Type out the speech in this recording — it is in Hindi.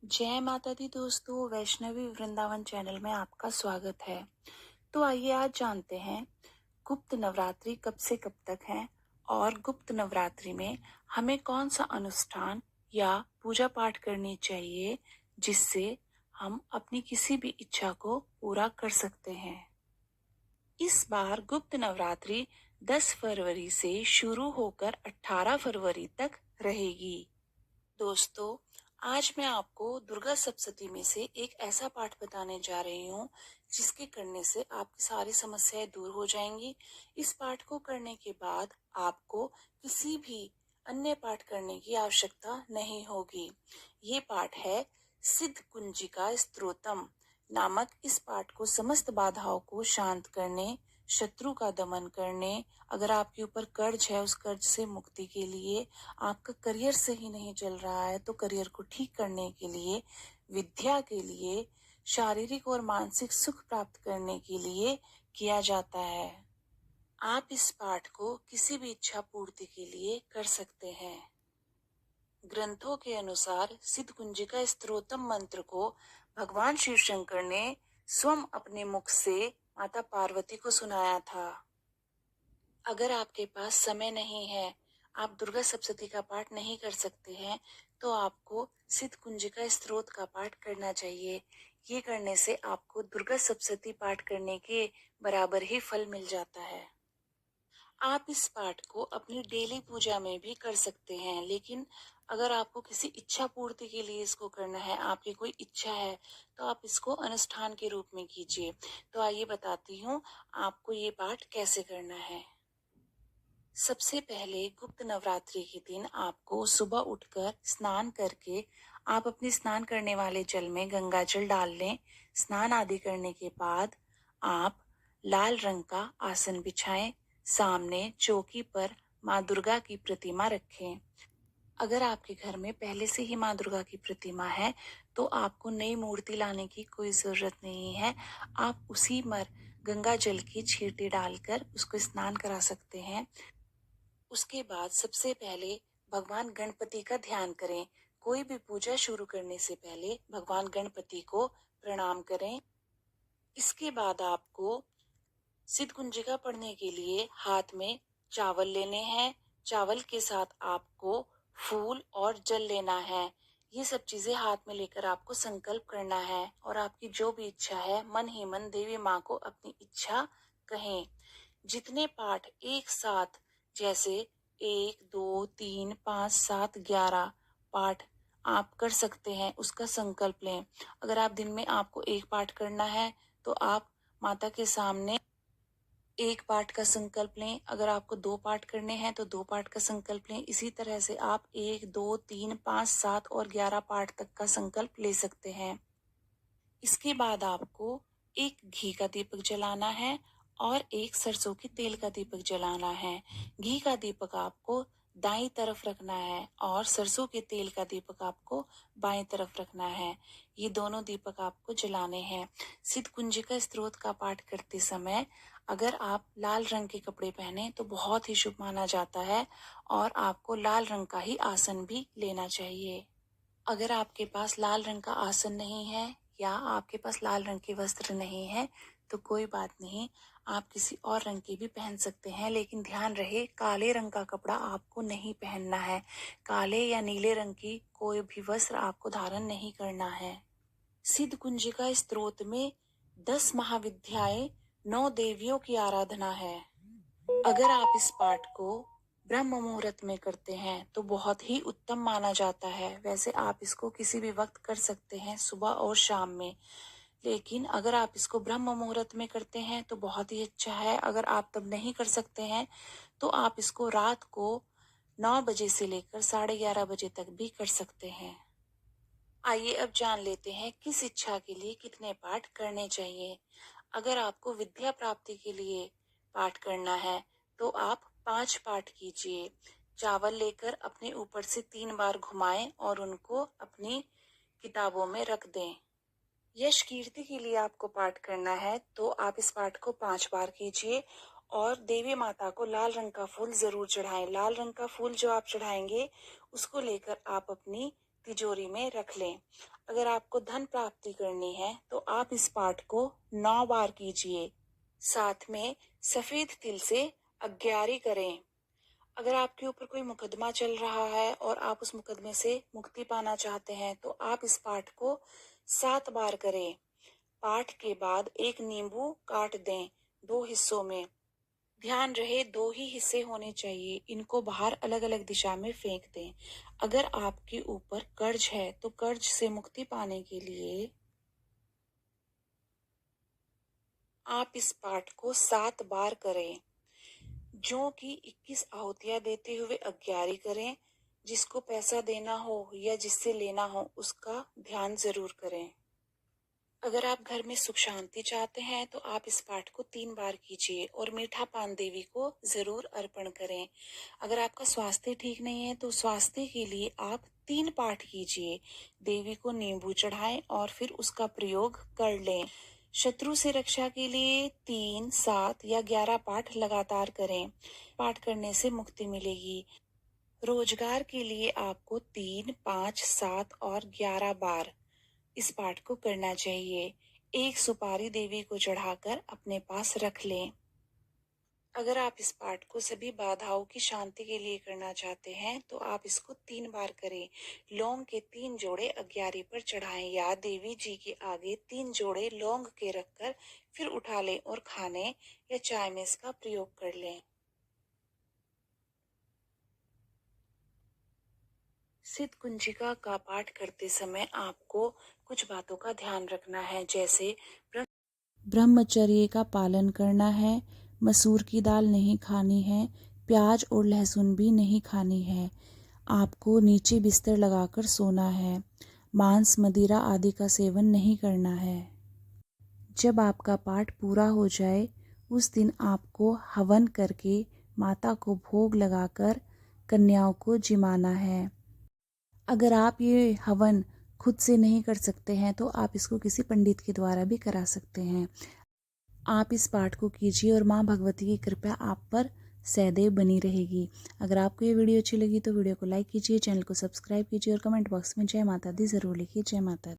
जय माता दी दोस्तों, वैष्णवी वृंदावन चैनल में आपका स्वागत है। तो आइए आज जानते हैं गुप्त नवरात्रि कब से कब तक है और गुप्त नवरात्रि में हमें कौन सा अनुष्ठान या पूजा पाठ करनी चाहिए जिससे हम अपनी किसी भी इच्छा को पूरा कर सकते हैं। इस बार गुप्त नवरात्रि 10 फरवरी से शुरू होकर 18 फरवरी तक रहेगी। दोस्तों, आज मैं आपको दुर्गा सप्तशती में से एक ऐसा पाठ बताने जा रही हूँ जिसके करने से आपकी सारी समस्याएं दूर हो जाएंगी। इस पाठ को करने के बाद आपको किसी भी अन्य पाठ करने की आवश्यकता नहीं होगी। ये पाठ है सिद्ध कुंजिका स्तोत्रम नामक। इस पाठ को समस्त बाधाओं को शांत करने, शत्रु का दमन करने, अगर आपके ऊपर कर्ज है उस कर्ज से मुक्ति के लिए, आपका करियर सही नहीं चल रहा है तो करियर को ठीक करने के लिए, विद्या के लिए, शारीरिक और मानसिक सुख प्राप्त करने के लिए किया जाता है। आप इस पाठ को किसी भी इच्छा पूर्ति के लिए कर सकते हैं। ग्रंथों के अनुसार सिद्ध कुंजिका स्तोत्रम मंत्र को भगवान शिव शंकर ने स्वयं अपने मुख से माता पार्वती को सुनाया था। अगर आपके पास समय नहीं है, आप दुर्गा सप्तशती का पाठ नहीं कर सकते हैं, तो आपको सिद्ध कुंजिका स्तोत्र का पाठ करना चाहिए। ये करने से आपको दुर्गा सप्तशती पाठ करने के बराबर ही फल मिल जाता है। आप इस पाठ को अपनी डेली पूजा में भी कर सकते हैं, लेकिन अगर आपको किसी इच्छा पूर्ति के लिए इसको करना है, आपकी कोई इच्छा है, तो आप इसको अनुष्ठान के रूप में कीजिए। तो आइए बताती हूँ आपको ये पाठ कैसे करना है। सबसे पहले गुप्त नवरात्रि के दिन आपको सुबह उठकर स्नान करके आप अपने स्नान करने वाले जल में गंगा जल डाल लें। स्नान आदि करने के बाद आप लाल रंग का आसन बिछाएं। सामने चौकी पर माँ दुर्गा की प्रतिमा रखें। अगर आपके घर में पहले से ही माँ दुर्गा की प्रतिमा है तो आपको नई मूर्ति लाने की कोई जरूरत नहीं है। आप उसी पर गंगा जल की छींटे डालकर उसको स्नान करा सकते हैं। उसके बाद सबसे पहले भगवान गणपति का ध्यान करें। कोई भी पूजा शुरू करने से पहले भगवान गणपति को प्रणाम करें। इसके बाद आपको सिद्ध कुंजिका पढ़ने के लिए हाथ में चावल लेने हैं। चावल के साथ आपको फूल और जल लेना है। ये सब चीजें हाथ में लेकर आपको संकल्प करना है और आपकी जो भी इच्छा है मन ही मन देवी माँ को अपनी इच्छा कहें। जितने पाठ एक साथ, जैसे 1, 2, 3, 5, 7, 11 पाठ आप कर सकते हैं, उसका संकल्प लें। अगर आप दिन में आपको एक पाठ करना है तो आप माता के सामने एक पाठ का संकल्प लें। अगर आपको 2 पाठ करने हैं तो 2 पाठ का संकल्प लें। इसी तरह से आप 1, 2, 3, 5, 7 और 11 पाठ तक का संकल्प ले सकते हैं। इसके बाद आपको एक घी का दीपक जलाना है और एक सरसों के तेल का दीपक जलाना है। घी का दीपक आपको दाईं तरफ रखना है और सरसों के तेल का दीपक आपको बाएं तरफ रखना है। ये दोनों दीपक आपको जलाने हैं। सिद्ध कुंजिका स्तोत्र का पाठ करते समय अगर आप लाल रंग के कपड़े पहने तो बहुत ही शुभ माना जाता है और आपको लाल रंग का ही आसन भी लेना चाहिए। अगर आपके पास लाल रंग का आसन नहीं है या आपके पास लाल रंग के वस्त्र नहीं है तो कोई बात नहीं, आप किसी और रंग के भी पहन सकते हैं, लेकिन ध्यान रहे काले रंग का कपड़ा आपको नहीं पहनना है। काले या नीले रंग की कोई भी वस्त्र आपको धारण नहीं करना है। सिद्ध कुंजिका स्तोत्र में 10 महाविद्याएं, 9 देवियों की आराधना है। अगर आप इस पाठ को ब्रह्म मुहूर्त में करते हैं तो बहुत ही उत्तम माना जाता है। वैसे आप इसको किसी भी वक्त कर सकते हैं, सुबह और शाम में, लेकिन अगर आप इसको ब्रह्म मुहूर्त में करते हैं तो बहुत ही अच्छा है। अगर आप तब नहीं कर सकते हैं तो आप इसको रात को 9 बजे से लेकर 11:30 बजे तक भी कर सकते हैं। आइए अब जान लेते हैं किस इच्छा के लिए कितने पाठ करने चाहिए। अगर आपको विद्या प्राप्ति के लिए पाठ करना है तो आप 5 पाठ कीजिए। चावल लेकर अपने ऊपर से 3 बार घुमाएं और उनको अपनी किताबों में रख दें। यश कीर्ति के लिए आपको पाठ करना है तो आप इस पाठ को 5 बार कीजिए और देवी माता को लाल रंग का फूल जरूर चढ़ाएं। लाल रंग का फूल जो आप चढ़ाएंगे उसको लेकर आप अपनी तिजोरी में रख लें। अगर आपको धन प्राप्ति करनी है तो आप इस पाठ को 9 बार कीजिए। साथ में सफेद तिल से अग्यारी करें। अगर आपके ऊपर कोई मुकदमा चल रहा है और आप उस मुकदमे से मुक्ति पाना चाहते हैं तो आप इस पाठ को 7 बार करें। पाठ के बाद एक नींबू काट दें 2 हिस्सों में। ध्यान रहे 2 ही हिस्से होने चाहिए, इनको बाहर अलग अलग दिशा में फेंक दें। अगर आपके ऊपर कर्ज है तो कर्ज से मुक्ति पाने के लिए आप इस पाठ को 7 बार करें। जो कि 21 आहुतियां देते हुए अग्यारी करें। जिसको पैसा देना हो या जिससे लेना हो उसका ध्यान जरूर करें। अगर आप घर में सुख शांति चाहते हैं तो आप इस पाठ को 3 बार कीजिए और मीठा पान देवी को जरूर अर्पण करें। अगर आपका स्वास्थ्य ठीक नहीं है तो स्वास्थ्य के लिए आप 3 पाठ कीजिए। देवी को नींबू चढ़ाएं और फिर उसका प्रयोग कर लें। शत्रु से रक्षा के लिए 3, 7 या 11 पाठ लगातार करें। पाठ करने से मुक्ति मिलेगी। रोजगार के लिए आपको 3, 5, 7 और 11 बार इस पाठ को करना चाहिए। एक सुपारी देवी को चढ़ाकर अपने पास रख लें। अगर आप इस पाठ को सभी बाधाओं की शांति के लिए करना चाहते हैं तो आप इसको 3 बार करें। लौंग के 3 जोड़े अग्यारी पर चढ़ाएं या देवी जी के आगे 3 जोड़े लौंग के रखकर फिर उठा लें और खाने या चाय में इसका प्रयोग कर लें। सिद्ध कुंजिका का पाठ करते समय आपको कुछ बातों का ध्यान रखना है, जैसे ब्रह्मचर्य का पालन करना है, मसूर की दाल नहीं खानी है, प्याज और लहसुन भी नहीं खानी है, आपको नीचे बिस्तर लगाकर सोना है, मांस मदिरा आदि का सेवन नहीं करना है। जब आपका पाठ पूरा हो जाए उस दिन आपको हवन करके माता को भोग लगाकर कन्याओं को जिमाना है। अगर आप ये हवन खुद से नहीं कर सकते हैं तो आप इसको किसी पंडित के द्वारा भी करा सकते हैं। आप इस पाठ को कीजिए और माँ भगवती की कृपा आप पर सदैव बनी रहेगी। अगर आपको ये वीडियो अच्छी लगी तो वीडियो को लाइक कीजिए, चैनल को सब्सक्राइब कीजिए और कमेंट बॉक्स में जय माता दी ज़रूर लिखिए। जय माता दी।